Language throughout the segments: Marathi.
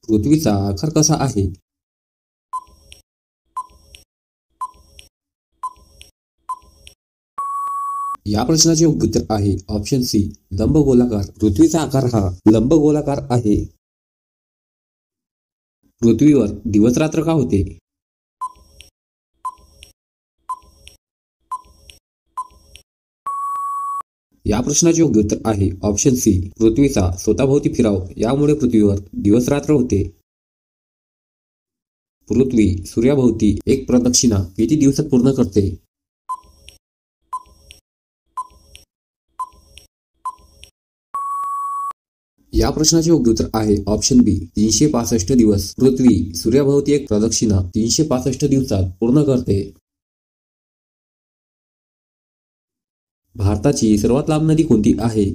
पृथ्वीचा आकार कसा आहे? या प्रश्नाचे योग्य उत्तर आहे ऑप्शन सी, लंबगोलाकार. पृथ्वीचा आकार हा लंबगोलाकार आहे. पृथ्वीवर दिवस रात्र का होते? या प्रश्नाचे योग्य उत्तर आहे ऑप्शन सी, पृथ्वीचा स्वतःभोवती फिराव यामुळे पृथ्वीवर दिवस रात्र होते. पृथ्वी सूर्याभोवती एक प्रदक्षिणा किती दिवसात पूर्ण करते? या प्रश्नाचे योग्य उत्तर आहे ऑप्शन बी, 365 दिवस. पृथ्वी सूर्याभोवती एक प्रदक्षिणा 365 दिवसात पूर्ण करते. भारताची सर्वात लांब नदी कोणती आहे?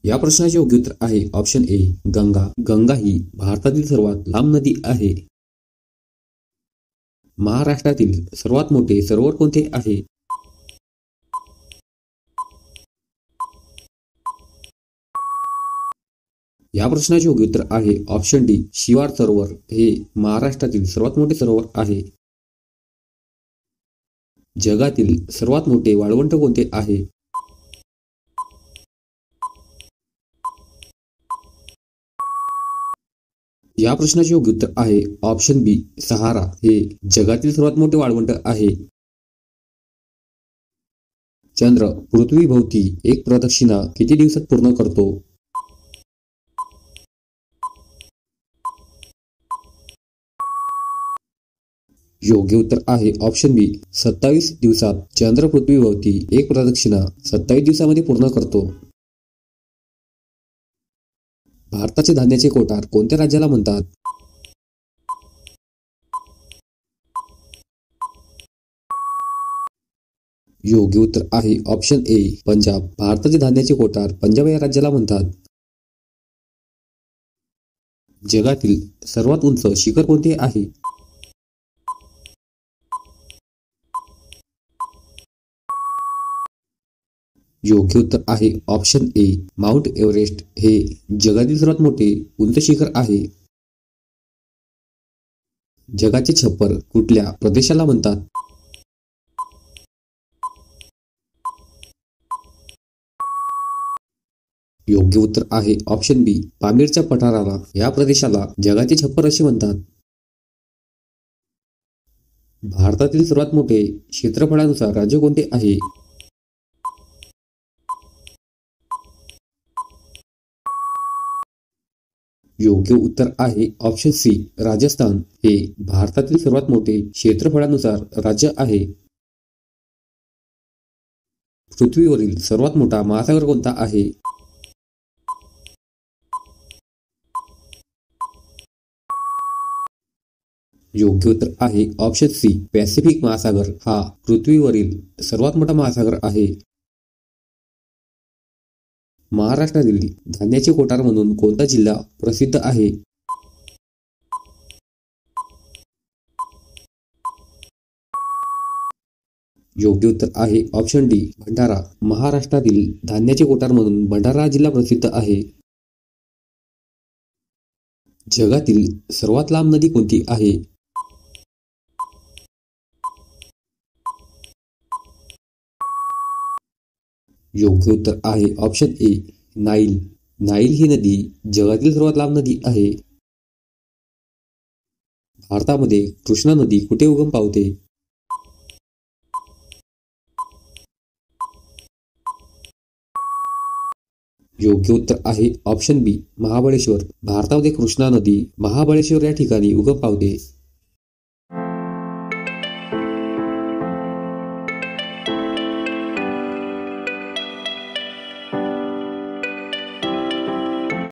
या प्रश्नाचे योग्य उत्तर आहे ऑप्शन ए, गंगा. गंगा ही भारतातील सर्वात लांब नदी आहे. महाराष्ट्रातील सर्वात मोठे सरोवर कोणते आहे? या प्रश्नाचे योग्य उत्तर आहे ऑप्शन डी, शिवार सरोवर. हे महाराष्ट्रातील सर्वात मोठे सरोवर आहे. जगातील सर्वात मोठे वाळवंट कोणते आहे? या प्रश्नाचे योग्य उत्तर आहे ऑप्शन बी, सहारा. हे जगातील सर्वात मोठे वाळवंट आहे. चंद्र पृथ्वीभोवती एक प्रदक्षिणा किती दिवसात पूर्ण करतो? योग्य उत्तर आहे ऑप्शन बी, 27 दिवसात. चंद्र पृथ्वीभोवती एक प्रदक्षिणा 27 दिवसामध्ये पूर्ण करतो. भारताचे धान्याचे कोठार कोणत्या राज्याला म्हणतात? योग्य उत्तर आहे ऑप्शन ए, पंजाब. भारताचे धान्याचे कोठार पंजाब या राज्याला म्हणतात. जगातील सर्वात उंच शिखर कोणते आहे? योग्य उत्तर आहे ऑप्शन ए, माउंट एव्हरेस्ट. हे जगातील सर्वात मोठे उंच शिखर आहे. जगाचे छप्पर कुठल्या प्रदेशाला म्हणतात? योग्य उत्तर आहे ऑप्शन बी, पामीरच्या पठाराला. या प्रदेशाला जगाचे छप्पर असे म्हणतात. भारतातील सर्वात मोठे क्षेत्रफळानुसार राज्य कोणते आहे? योग्य उत्तर आहे ऑप्शन सी, राजस्थान. हे भारतातील सर्वात मोठे क्षेत्रफळानुसार राज्य आहे. पृथ्वीवरील सर्वात मोठा महासागर कोणता आहे? योग्य उत्तर आहे ऑप्शन सी, पॅसिफिक महासागर. हा पृथ्वीवरील सर्वात मोठा महासागर आहे. महाराष्ट्रातील धान्याचे कोठार म्हणून कोणता जिल्हा प्रसिद्ध आहे? योग्य उत्तर आहे ऑप्शन डी, भंडारा. महाराष्ट्रातील धान्याचे कोठार म्हणून भंडारा जिल्हा प्रसिद्ध आहे. जगातील सर्वात लांब नदी कोणती आहे? योग्य उत्तर आहे ऑप्शन ए, नाईल. नाईल ही नदी जगातील सर्वात लांब नदी आहे. भारतामध्ये कृष्णा नदी कुठे उगम पावते? योग्य उत्तर आहे ऑप्शन बी, महाबळेश्वर. भारतामध्ये कृष्णा नदी महाबळेश्वर या ठिकाणी उगम पावते.